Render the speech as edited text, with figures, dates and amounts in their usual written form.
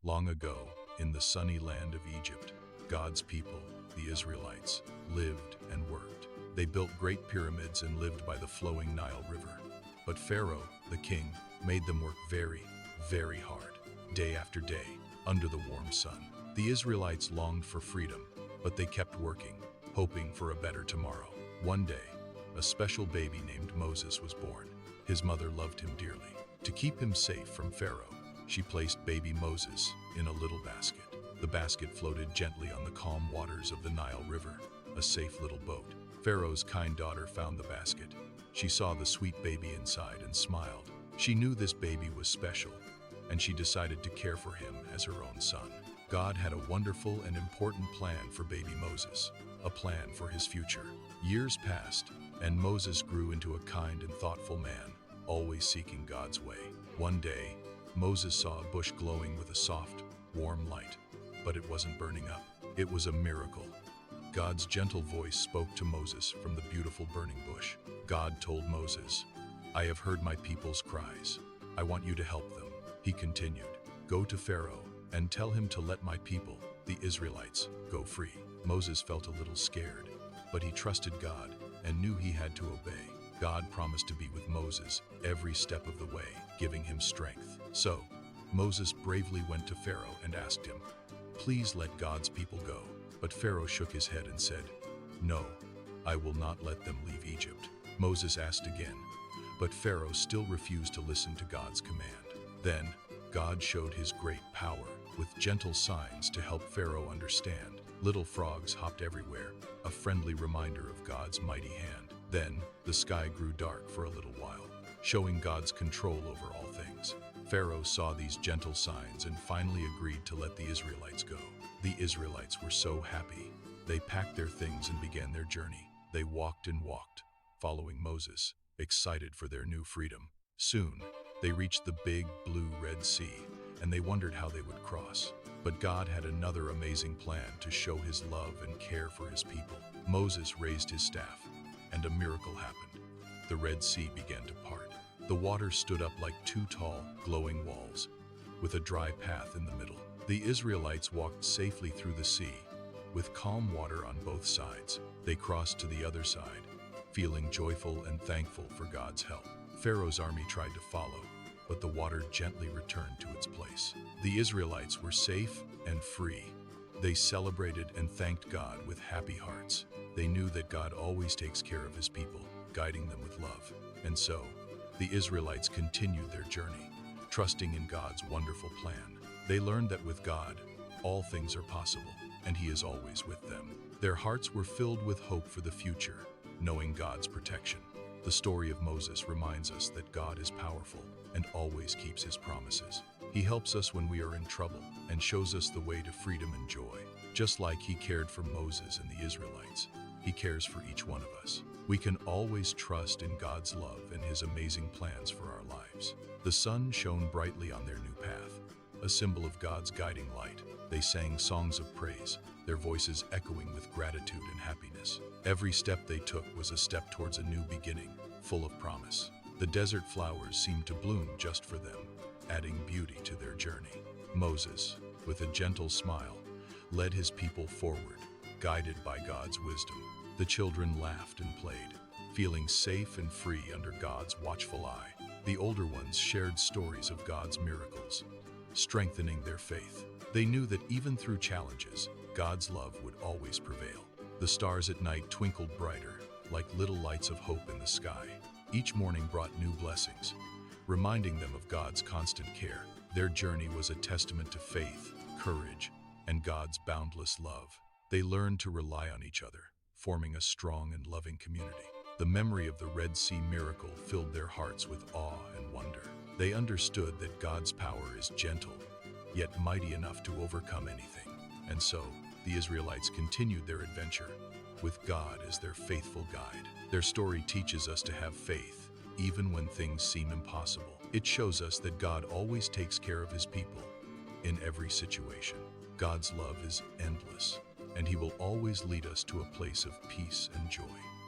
Long ago, in the sunny land of Egypt, God's people, the Israelites, lived and worked. They built great pyramids and lived by the flowing Nile River. But Pharaoh, the king, made them work very, very hard, day after day, under the warm sun. The Israelites longed for freedom, but they kept working, hoping for a better tomorrow. One day, a special baby named Moses was born. His mother loved him dearly. To keep him safe from Pharaoh, she placed baby Moses in a little basket. The basket floated gently on the calm waters of the Nile River, a safe little boat. Pharaoh's kind daughter found the basket. She saw the sweet baby inside and smiled. She knew this baby was special, and she decided to care for him as her own son. God had a wonderful and important plan for baby Moses, a plan for his future. Years passed, and Moses grew into a kind and thoughtful man, always seeking God's way. One day, Moses saw a bush glowing with a soft, warm light, but it wasn't burning up. It was a miracle. God's gentle voice spoke to Moses from the beautiful burning bush. God told Moses, "I have heard my people's cries. I want you to help them." He continued, "Go to Pharaoh and tell him to let my people, the Israelites, go free." Moses felt a little scared, but he trusted God and knew he had to obey. God promised to be with Moses every step of the way, giving him strength. So, Moses bravely went to Pharaoh and asked him, "Please let God's people go." But Pharaoh shook his head and said, "No, I will not let them leave Egypt." Moses asked again, but Pharaoh still refused to listen to God's command. Then, God showed his great power with gentle signs to help Pharaoh understand. Little frogs hopped everywhere, a friendly reminder of God's mighty hand. Then, the sky grew dark for a little while, showing God's control over all things. Pharaoh saw these gentle signs and finally agreed to let the Israelites go. The Israelites were so happy. They packed their things and began their journey. They walked and walked, following Moses, excited for their new freedom. Soon, they reached the big blue Red Sea, and they wondered how they would cross. But God had another amazing plan to show his love and care for his people. Moses raised his staff, and a miracle happened. The Red Sea began to part. The water stood up like two tall, glowing walls, with a dry path in the middle. The Israelites walked safely through the sea, with calm water on both sides. They crossed to the other side, feeling joyful and thankful for God's help. Pharaoh's army tried to follow, but the water gently returned to its place. The Israelites were safe and free. They celebrated and thanked God with happy hearts. They knew that God always takes care of his people, guiding them with love. And so, the Israelites continued their journey, trusting in God's wonderful plan. They learned that with God, all things are possible, and he is always with them. Their hearts were filled with hope for the future, knowing God's protection. The story of Moses reminds us that God is powerful and always keeps his promises. He helps us when we are in trouble and shows us the way to freedom and joy. Just like he cared for Moses and the Israelites, he cares for each one of us. We can always trust in God's love and his amazing plans for our lives. The sun shone brightly on their new path, a symbol of God's guiding light. They sang songs of praise, their voices echoing with gratitude and happiness. Every step they took was a step towards a new beginning, full of promise. The desert flowers seemed to bloom just for them, adding beauty to their journey. Moses, with a gentle smile, led his people forward, guided by God's wisdom. The children laughed and played, feeling safe and free under God's watchful eye. The older ones shared stories of God's miracles, strengthening their faith. They knew that even through challenges, God's love would always prevail. The stars at night twinkled brighter, like little lights of hope in the sky. Each morning brought new blessings, reminding them of God's constant care. Their journey was a testament to faith, courage, and God's boundless love. They learned to rely on each other, forming a strong and loving community. The memory of the Red Sea miracle filled their hearts with awe and wonder. They understood that God's power is gentle, yet mighty enough to overcome anything. And so, the Israelites continued their adventure, with God as their faithful guide. Their story teaches us to have faith, even when things seem impossible. It shows us that God always takes care of his people in every situation. God's love is endless, and he will always lead us to a place of peace and joy.